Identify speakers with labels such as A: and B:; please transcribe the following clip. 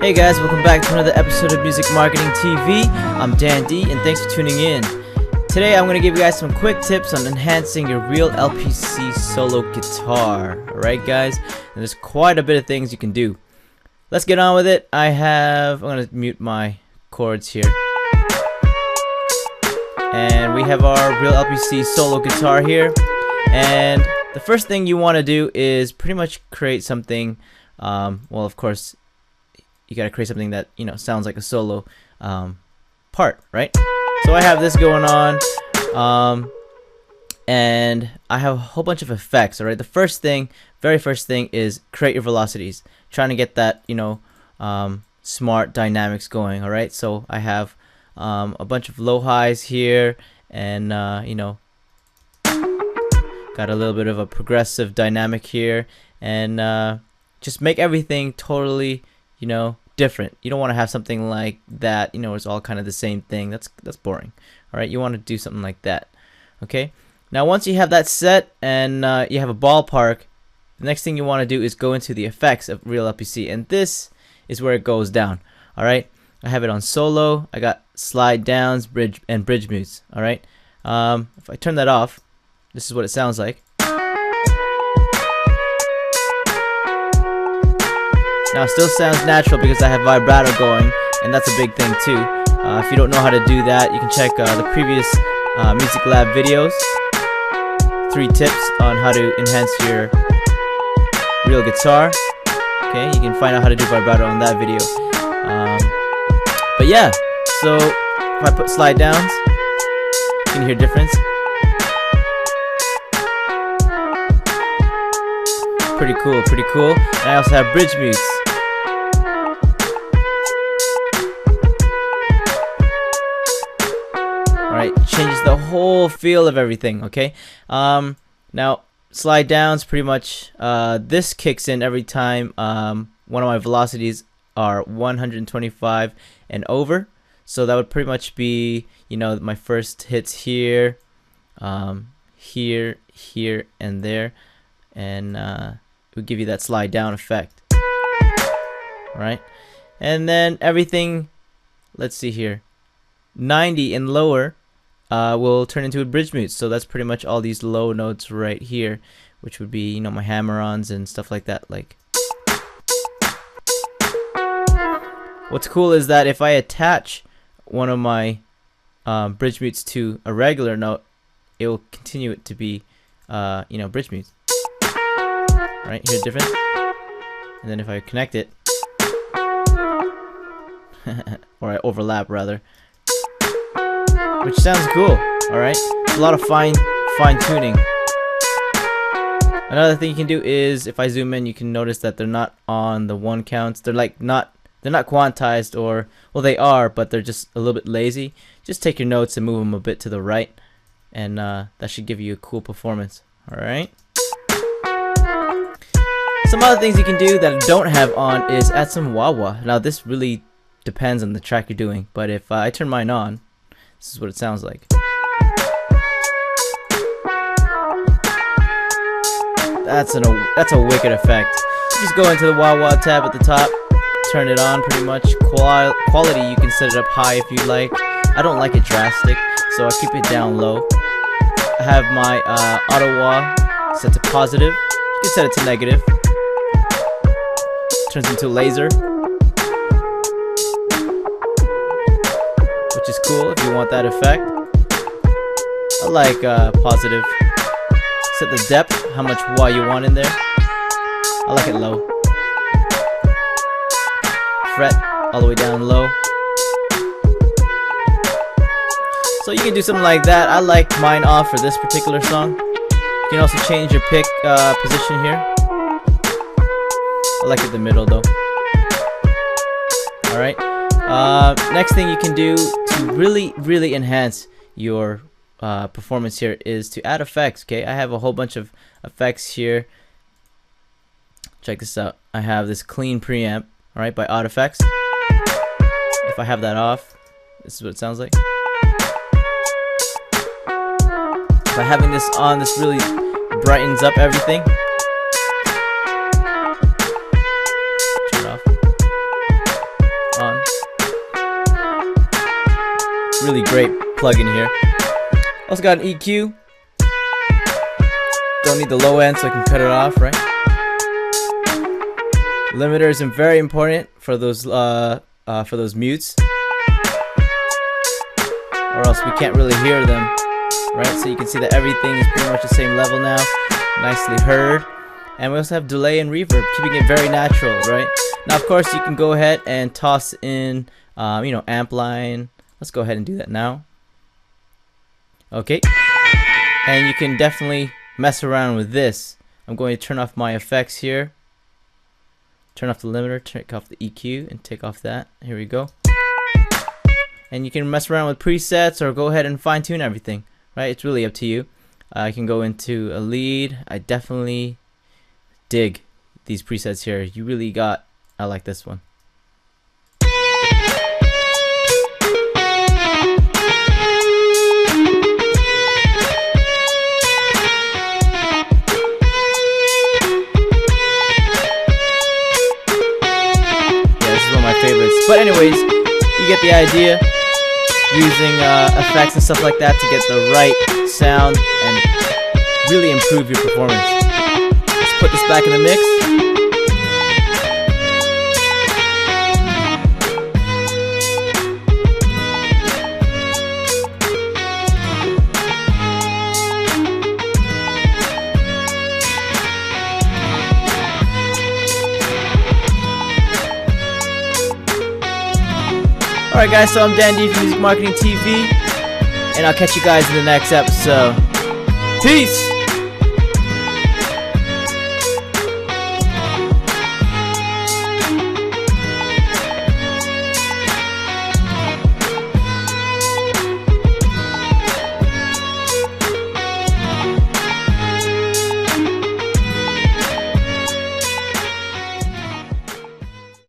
A: Hey guys, welcome back to another episode of Music Marketing TV. I'm Dan D, and thanks for tuning in. Today I'm going to give you guys some quick tips on enhancing your RealLPC solo guitar. Alright guys, and there's quite a bit of things you can do. Let's get on with it. I'm going to mute my chords here. And we have our RealLPC solo guitar here. And the first thing you want to do is pretty much create something, well of course, you gotta create something that, you know, sounds like a solo part, right? So I have this going on, and I have a whole bunch of effects. All right, the very first thing is create your velocities. Trying to get that, you know, smart dynamics going. All right, so I have a bunch of low highs here, and you know, got a little bit of a progressive dynamic here, and just make everything totally, you know, different. You don't want to have something like that, you know, it's all kind of the same thing. That's boring. All right, you want to do something like that. Okay, now once you have that set and you have a ballpark, the next thing you want to do is go into the effects of RealLPC, and this is where it goes down. All right, I have it on solo. I got slide downs, bridge mutes. All right, if I turn that off, this is what it sounds like. Now it still sounds natural because I have vibrato going, and that's a big thing too. If you don't know how to do that, you can check the previous MusicLab videos. 3 tips on how to enhance your real guitar. Okay, you can find out how to do vibrato on that video. But yeah, so if I put slide downs, you can hear difference. Pretty cool, pretty cool. And I also have bridge mutes. Alright, changes the whole feel of everything, okay? Now, slide downs, pretty much, this kicks in every time one of my velocities are 125 and over. So that would pretty much be, you know, my first hits here, here, and there. And it would give you that slide down effect. Alright, and then everything, let's see here, 90 and lower will turn into a bridge mute. So that's pretty much all these low notes right here, which would be, you know, my hammer-ons and stuff like that. Like, what's cool is that if I attach one of my bridge mutes to a regular note, it will continue it to be, you know, bridge mutes. Right, here's the difference. And then if I connect it, or I overlap rather, which sounds cool. All right, a lot of fine tuning. Another thing you can do is, if I zoom in, you can notice that they're not on the 1 counts. They're like they're not quantized, or, well, they are, but they're just a little bit lazy. Just take your notes and move them a bit to the right, and that should give you a cool performance. All right. Some other things you can do that I don't have on is add some wah-wah. Now this really depends on the track you're doing, but if I turn mine on, this is what it sounds like. That's a wicked effect. You just go into the wah-wah tab at the top, turn it on pretty much. Quality, you can set it up high if you like. I don't like it drastic, so I keep it down low. I have my auto wah set to positive. You can set it to negative. Turns into laser, which is cool if you want that effect. I like positive. Set the depth, how much wah you want in there. I like it low. Fret all the way down low. So you can do something like that. I like mine off for this particular song. You can also change your pick position here. I like it in the middle though. Alright. Next thing you can do to really enhance your performance here is to add effects. Okay, I have a whole bunch of effects here. Check this out. I have this clean preamp, alright, by Odd Effects. If I have that off, this is what it sounds like. By having this on, this really brightens up everything. Turn it off. really great plugin here. Also got an EQ. Don't need the low end, so I can cut it off, right? Limiter is very important for those mutes, or else we can't really hear them, right? So you can see that everything is pretty much the same level now, nicely heard. And we also have delay and reverb, keeping it very natural, right? Now, of course, you can go ahead and toss in, amp line. Let's go ahead and do that now. Okay, and you can definitely mess around with this. I'm going to turn off my effects here. Turn off the limiter, take off the EQ, and take off that. Here we go. And you can mess around with presets or go ahead and fine tune everything, right? It's really up to you. I can go into a lead. I definitely dig these presets here. I like this one. Favorites. But anyways, you get the idea. Using effects and stuff like that to get the right sound and really improve your performance. Let's put this back in the mix. Alright guys, so I'm Dan D from Music Marketing TV, and I'll catch you guys in the next episode. Peace!